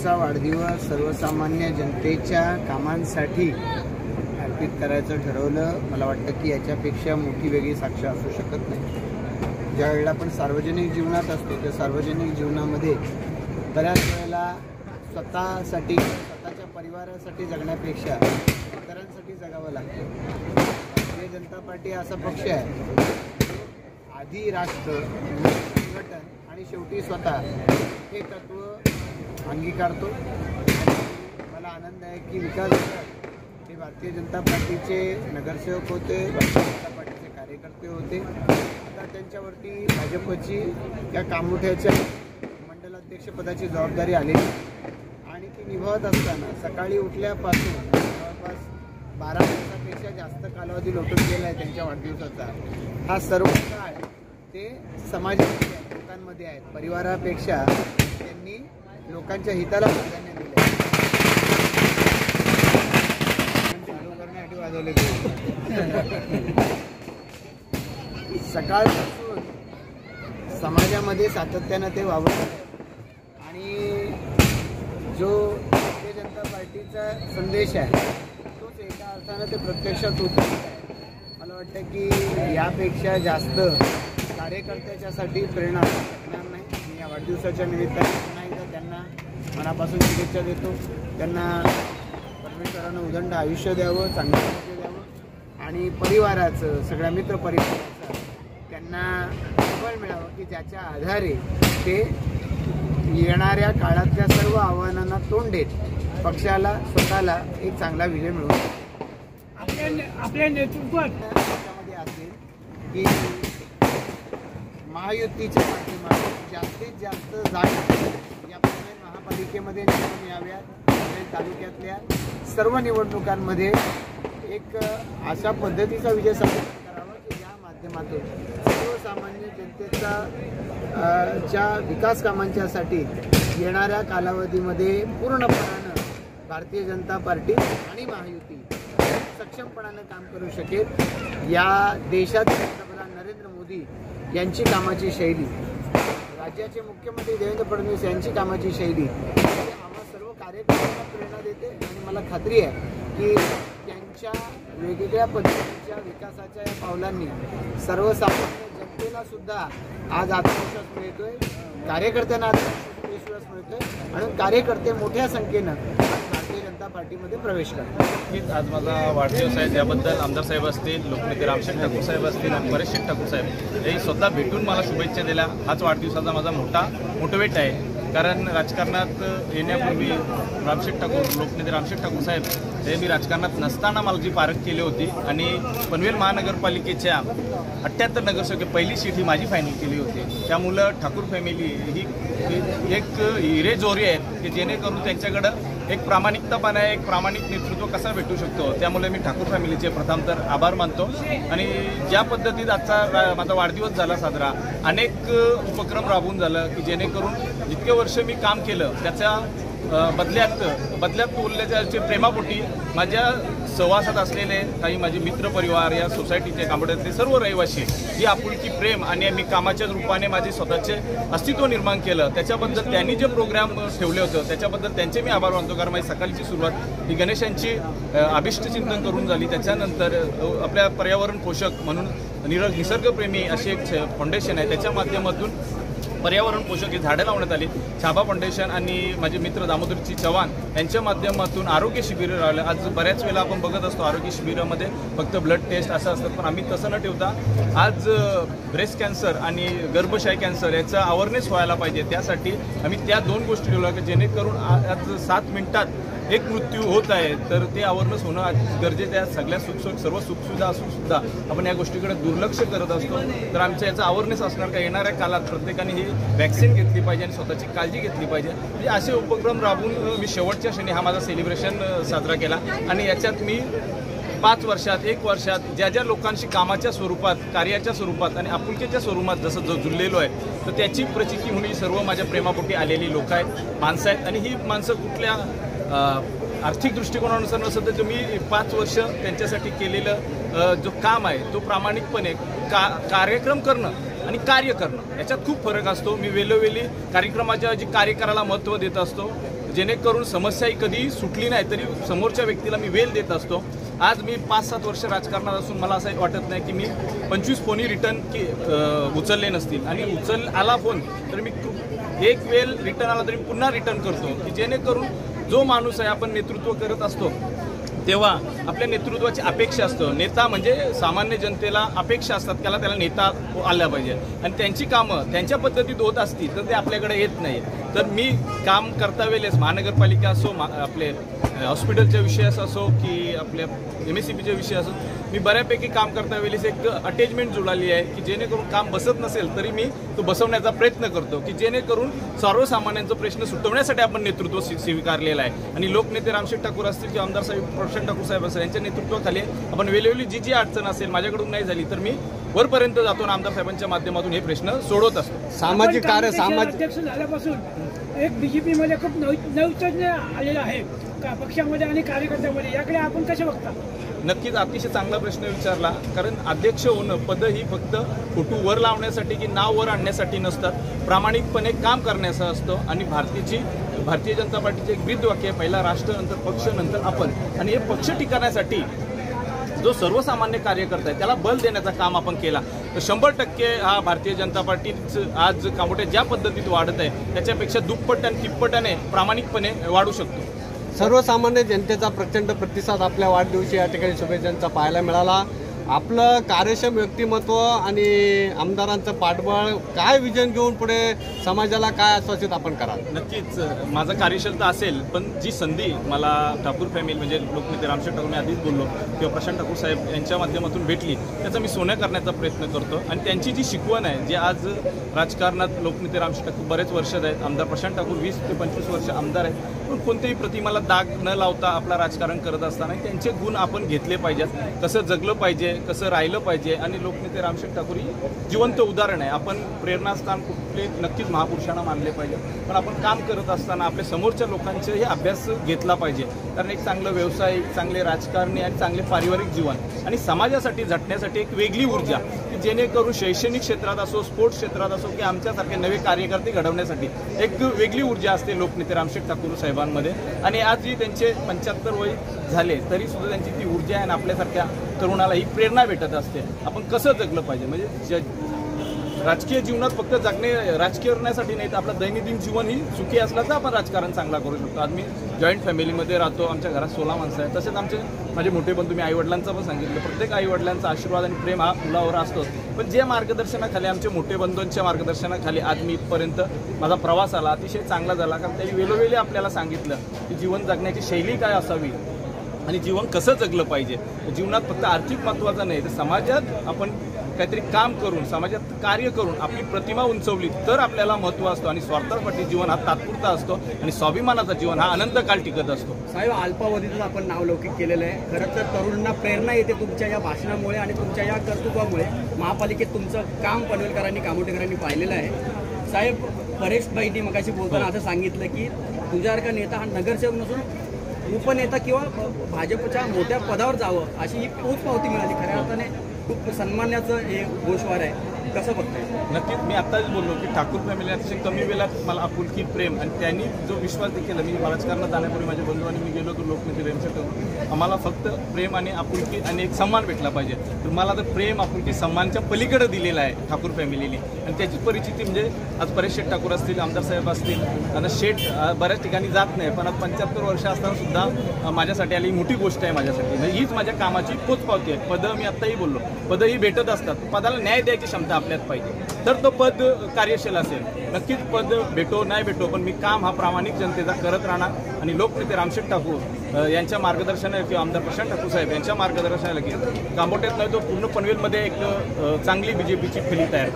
आजचा वाढदिवस सर्वसामान्य जनतेच्या कामांसाठी अर्पित करायचं ठरवलं। मला वाटतं की याच्यापेक्षा मोठी वेगळी साक्ष असू शकत नाही। ज्या वेळेला आपण सार्वजनिक जीवनात असतो त्या सार्वजनिक जीवनामध्ये बऱ्याच वेळेला स्वतःसाठी स्वतःच्या परिवारासाठी जगण्यापेक्षा इतरांसाठी जगावं लागतं। भारतीय जनता पार्टी असा पक्ष आहे आधी राष्ट्र संघटन आणि शेवटी स्वतः हे तत्व अंगीकारतो। मला आनंद आहे की विकास हे भारतीय जनता पार्टीचे नगरसेवक होते, भारतीय जनता पार्टीचे कार्यकर्ते होते। आता त्यांच्यावरती भाजपची त्या कामोठ्याच्या मंडलाध्यक्षपदाची जबाबदारी आलेली आणि ती निभावत असताना सकाळी उठल्यापासून जवळपास 12 तासापेक्षा जास्त कालावधी लोटून गेला आहे त्यांच्या वाढदिवसाचा। हा सर्व काळ ते समाजामध्ये लोकांमध्ये आहेत, परिवारापेक्षा त्यांनी लोकांच्या हिताला प्राधान्य दिले। सकाळपासून समाजामध्ये सातत्यानं ते वावरत आणि जो भारतीय जनता पार्टीचा संदेश आहे तोच एका अर्थानं ते प्रत्यक्षात उतरत आहे। मला वाटतं की यापेक्षा जास्त कार्यकर्त्याच्यासाठी प्रेरणा असणार नाही। मी या वाढदिवसाच्या निमित्ताने पुन्हा एकदा त्यांना मनापासून शुभेच्छा देतो। त्यांना परमेश्वरानं उदंड आयुष्य द्यावं, चांगलं आयुष्य द्यावं आणि परिवाराचं सगळ्या मित्रपरिवाराचं त्यांना बळ मिळावं की ज्याच्या आधारे ते येणाऱ्या काळातल्या सर्व आव्हानांना तोंड देत पक्षाला स्वतःला एक चांगला विजय मिळवून आपल्या नेतृत्वात त्याच्यामध्ये असेल की महायुतीच्या माध्यमातून जास्तीत जास्त जागा या पुणे महापालिकेमध्ये निवडून याव्यात। तालुक्यातल्या सर्व निवडणुकांमध्ये एक अशा पद्धतीचा विजय संपादन करावा की ज्या माध्यमातून सर्वसामान्य जनतेचा च्या विकास कामांच्यासाठी येणाऱ्या कालावधीमध्ये पूर्णपणानं भारतीय जनता पार्टी आणि महायुती सक्षमपणानं काम करू शकेल। या देशाचे पंतप्रधान नरेंद्र मोदी यांची कामाची शैली, राज्याचे मुख्यमंत्री देवेंद्र फडणवीस यांची कामाची शैली आम्हा सर्व कार्यकर्त्यांना प्रेरणा देते आणि मला खात्री आहे की त्यांच्या वेगवेगळ्या पद्धतीच्या विकासाच्या या पावलांनी सर्वसामान्य जनतेला सुद्धा आज आत्मविश्वास मिळतोय, कार्यकर्त्यांना आत्मविश्वास मिळतोय आणि कार्यकर्ते मोठ्या संख्येनं भारतीय जनता पार्टीमध्ये प्रवेश करतात। आज माझा वाढदिवस आहे, त्याबद्दल आमदार साहेब असतील, लोकनेते रामशेठ ठाकूर साहेब असतील आणि परेशशेठ ठाकूर साहेब हे स्वतः भेटून मला शुभेच्छा दिल्या। हाच वाढदिवसाचा माझा मोठा मोटिवेट आहे, कारण राजकारणात येण्यापूर्वी रामशेठ ठाकूर लोकनेते रामशेठ ठाकूर साहेब हे मी राजकारणात नसताना मला जी पारख केली होती आणि पनवेल महानगरपालिकेच्या 78 नगरसेवक पहिली सीट ही माझी फायनल केली होती। त्यामुळं ठाकूर फॅमिली ही एक हिरे जोरी आहेत की जेणेकरून त्यांच्याकडं एक प्रामाणिकतापणा आहे, एक प्रामाणिक नेतृत्व कसा भेटू शकतो। त्यामुळे मी ठाकूर फॅमिलीचे प्रथम तर आभार मानतो आणि ज्या पद्धतीत आजचा माझा वाढदिवस झाला साजरा, अनेक उपक्रम राबवून झालं की जेणेकरून जितके वर्ष मी काम केलं त्याच्या बदल्यात बोलल्याच्या प्रेमापोटी माझ्या सहवासात असलेले काही माझे मित्रपरिवार या सोसायटीचे कांबड्यातले सर्व रहिवासी ही आपुलकी प्रेम आणि मी कामाच्या रूपाने माझे स्वतःचे अस्तित्व निर्माण केलं, त्याच्याबद्दल त्यांनी जे प्रोग्राम ठेवले होतं त्याच्याबद्दल त्यांचे मी आभार मानतो। कारण माझी सकाळची सुरुवात ही गणेशांची अभिष्टचिंतन करून झाली। त्याच्यानंतर आपल्या पर्यावरण पोषक म्हणून निसर्गप्रेमी अशी एक फाउंडेशन आहे, त्याच्या माध्यमातून पर्यावरण पोषक ही झाडं लावण्यात आली। छाबा फाउंडेशन आणि माझे मित्र दामोदरजी चव्हाण यांच्या माध्यमातून आरोग्य शिबिरं राहिलं। आज बऱ्याच वेळेला आपण बघत असतो आरोग्य शिबिरामध्ये फक्त ब्लड टेस्ट असं असतात, पण आम्ही तसं न ठेवता आज ब्रेस्ट कॅन्सर आणि गर्भाशय कॅन्सर याचा अवेअरनेस व्हायला पाहिजे, त्यासाठी आम्ही त्या 2 गोष्टी ठेवल्या की जेणेकरून आज 7 मिनिटात एक मृत्यू होत आहे तर ते अवेअरनेस होणं गरजेचं आहे। सगळ्या सर्व सुखसुविधा असून सुद्धा आपण या गोष्टीकडे दुर्लक्ष करत असतो, तर आमच्या याचा अवेअरनेस असणार का येणाऱ्या काळात प्रत्येकाने ही वॅक्सिन घेतली पाहिजे आणि स्वतःची काळजी घेतली पाहिजे। म्हणजे असे उपक्रम राबवून मी शेवटच्या क्षणी हा माझा सेलिब्रेशन साजरा केला आणि याच्यात मी 5 वर्षात 1 वर्षात ज्या ज्या लोकांशी कामाच्या स्वरूपात, कार्याच्या स्वरूपात आणि आपुलकीच्या स्वरूपात जसं जुळलेलो आहे तर त्याची प्रचिती होणी सर्व माझ्या प्रेमापोटी आलेली लोक आहेत, माणसं आहेत आणि ही माणसं कुठल्या आर्थिक दृष्टिकोनानुसार नसतं तर मी 5 वर्ष त्यांच्यासाठी केलेलं जो काम आहे तो प्रामाणिकपणे कार्यक्रम करणं आणि कार्य करणं याच्यात खूप फरक असतो। मी वेळोवेळी कार्यक्रमाच्या जी कार्य करायला महत्त्व देत असतो, जेणेकरून समस्या ही कधी सुटली नाही तरी समोरच्या व्यक्तीला मी वेळ देत असतो. आज मी 5-7 वर्ष राजकारणात असून मला असं वाटत नाही की मी 25 फोनही रिटर्न उचलले नसतील, आणि उचल आला फोन तर मी एक वेळ रिटर्न आला तरी पुन्हा रिटर्न करतो, की जेणेकरून जो माणूस आहे आपण नेतृत्व करत असतो तेव्हा आपल्या नेतृत्वाची अपेक्षा असतं. नेता म्हणजे सामान्य जनतेला अपेक्षा असतात त्याला नेता आल्या पाहिजे, आणि त्यांची कामं त्यांच्या पद्धतीत होत असतील तर ते आपल्याकडे येत नाही. तर मी काम करता वेळेस महानगरपालिका असो, आपले हॉस्पिटलच्या विषयास असो की आपल्या MSCBच्या विषय असो, मी बऱ्यापैकी काम करता वेळेस एक अटॅचमेंट जुळाली आहे की जेणेकरून काम बसत नसेल तरी मी तो बसवण्याचा प्रयत्न करतो, की जेणेकरून सर्वसामान्यांचा प्रश्न सुटवण्यासाठी आपण नेतृत्व स्वीकारलेलं आहे. आणि लोकनेते रामशेठ ठाकूर असतील किंवा आमदार साहेब प्रशांत ठाकूर साहेब असतील यांच्या नेतृत्वाखाली आपण वेळोवेळी जी अडचण असेल माझ्याकडून नाही झाली तर मी वरपर्यंत जातो आणि आमदार साहेबांच्या माध्यमातून हे प्रश्न सोडवत असतो. सामाजिक कार्य अध्यक्ष झाल्यापासून एक BJP मध्ये खूप नवचैतन्य आलेलं आहे पक्षामध्ये आणि कार्यकर्त्यांमध्ये, याकडे आपण कसे बघता? नक्कीच अतिशय चांगला प्रश्न विचारला, कारण अध्यक्ष होणं पद ही फक्त फोटो वर लावण्यासाठी की नाव वर आणण्यासाठी नसतात, प्रामाणिकपणे काम करण्याचं असतं. आणि भारतीय जनता पार्टीचे एक ब्रीद वाक्य आहे, पहिला राष्ट्र, नंतर पक्ष, नंतर आपण. आणि हे पक्ष टिकवण्यासाठी जो सर्वसामान्य कार्यकर्ता आहे त्याला बल देण्याचं काम आपण केला तर 100% हा भारतीय जनता पार्टीच आज कामोठे ज्या पद्धतीत वाढत आहे त्याच्यापेक्षा दुप्पट आणि तिप्पटाने प्रामाणिकपणे वाढू शकतो. सर्वसामान्य जनतेचा प्रचंड प्रतिसाद आपल्या वाढदिवशी या ठिकाणी शुभेच्छांचा पाहायला मिळाला. आपलं कार्यक्षम व्यक्तिमत्व आणि आमदारांचं पाठबळ, काय विजन घेऊन पुढे समाजाला काय आश्वासित आपण कराल? नक्कीच माझं कार्यशीलता असेल, पण जी संधी मला ठाकूर फॅमिली म्हणजे लोकनेते रामशेठ ठाकूर मी आधीच बोललो किंवा प्रशांत ठाकूर साहेब यांच्या माध्यमातून भेटली त्याचा मी सोनं करण्याचा प्रयत्न करतो. आणि त्यांची जी शिकवण आहे, जे आज राजकारणात लोकनेते रामशेठ ठाकूर बरेच वर्ष आहेत, आमदार प्रशांत ठाकूर 20 ते 25 वर्ष आमदार आहेत, पण कोणत्याही प्रतिमाला दाग न लावता आपला राजकारण करत असताना त्यांचे गुण आपण घेतले पाहिजेत. कसं जगलं पाहिजे, कसं राहिलं पाहिजे. आणि लोकनेते रामशेठ ठाकूर ही जिवंत उदाहरण आहे. आपण प्रेरणास्थान कुठले नक्कीच महापुरुषांना मानले पाहिजे, पण आपण काम करत असताना आपल्या समोरच्या लोकांचे अभ्यास घेतला पाहिजे. कारण एक चांगलं व्यावसायिक, चांगले राजकारणी आणि चांगले पारिवारिक जीवन आणि समाजासाठी झटण्यासाठी एक वेगळी ऊर्जा, की जेणेकरून शैक्षणिक क्षेत्रात असो, स्पोर्ट्स क्षेत्रात असो की आमच्यासारखे नवे कार्यकर्ते घडवण्यासाठी एक वेगळी ऊर्जा असते लोकनेते रामशेठ ठाकूर साहेबांमध्ये. आणि आज जी त्यांचे 75 वय झाले तरी सुद्धा त्यांची ती ऊर्जा आहे आणि आपल्यासारख्या तरुणाला ही प्रेरणा भेटत असते. आपण कसं जगलं पाहिजे, म्हणजे राजकीय जीवनात फक्त जगणे राजकीय करण्यासाठी नाही तर आपलं दैनंदिन जीवन ही सुखी असलं तर आपण राजकारण चांगला करू शकतो. आज मी जॉईंट फॅमिलीमध्ये राहतो, आमच्या घरात 16 माणसं आहेत. तसेच माझे मोठे बंधू, मी आईवडिलांचं पण सांगितलं, प्रत्येक आईवडिलांचा आशीर्वाद आणि प्रेम हा मुलावर असतो. पण जे मार्गदर्शनाखाली, आमच्या मोठे बंधूंच्या मार्गदर्शनाखाली आज मी इथपर्यंत माझा प्रवास आला, अतिशय चांगला झाला. कारण त्यांनी वेळोवेळी आपल्याला सांगितलं की जीवन जगण्याची शैली काय असावी आणि जीवन कसं जगलं पाहिजे. जीवनात फक्त आर्थिक महत्त्वाचं नाही तर समाजात आपण काहीतरी काम करून, समाजात कार्य करून आपली प्रतिमा उंचवली तर आपल्याला महत्त्व असतो. आणि स्वार्थासाठी जीवन हा तात्पुरता असतो आणि स्वाभिमानाचा जीवन हा अनंत काळ टिकत असतो. साहेब, अल्पावधीतच आपण नावलौकिक केलेलं आहे. खरं तर तरुणांना प्रेरणा येते तुमच्या या भाषणामुळे आणि तुमच्या या कर्तृत्वामुळे. महापालिकेत तुमचं काम पनवेलकरांनी, कामोठेकरांनी पाहिलेलं आहे. साहेब, परेशबाईंनी मगाशी बोलताना असं सांगितलं की तुझ्यासारखा नेता हा नगरसेवक नसून उपनेता किंवा भाजपच्या मोठ्या पदावर जावं अशी ही पोचपावती मिळाली. खऱ्या अर्थाने खूप सन्मानाचं हे गोष्टवार आहे. कसं बघताय? नक्कीच मी आत्ताच बोललो की ठाकूर फॅमिली अतिशय कमी वेळात मला आपुलकी, प्रेम आणि त्यांनी जो विश्वास देखील, मी राजकारणात जाण्यापूर्वी माझे बंधू आणि मी गेलो होतो लोकनेते रामशेठ, आम्हाला फक्त प्रेम आणि आपुलकी आणि एक सन्मान भेटला पाहिजे. तर मला तर प्रेम, आपुलकी, सन्मानच्या पलीकडे दिलेला आहे ठाकूर फॅमिलीने. आणि त्याची परिचिती म्हणजे आज परेश शेठ ठाकूर असतील, आमदार साहेब असतील, आता शेठ बऱ्याच ठिकाणी जात नाही, पण आज 75 वर्ष असताना सुद्धा माझ्यासाठी आली मोठी गोष्ट आहे. माझ्यासाठी म्हणजे हीच माझ्या कामाची पोचपावती आहे. पदं, मी आत्ताही बोललो, पदं ही भेटत असतात, पदाला न्याय द्यायची क्षमता आपल्यात पाहिजे तर तो पद कार्यशील असेल. नक्कीच पद भेटो नाही भेटो, पण मी काम हा प्रामाणिक जनतेचा करत राहणार. आणि लोकनेते रामशेठ ठाकूर यांच्या मार्गदर्शनाला किंवा आमदार प्रशांत ठाकूर साहेब यांच्या मार्गदर्शनाला की कामोठ्यात नाही तो पूर्ण पनवेलमध्ये एक चांगली BJPची फैली तयार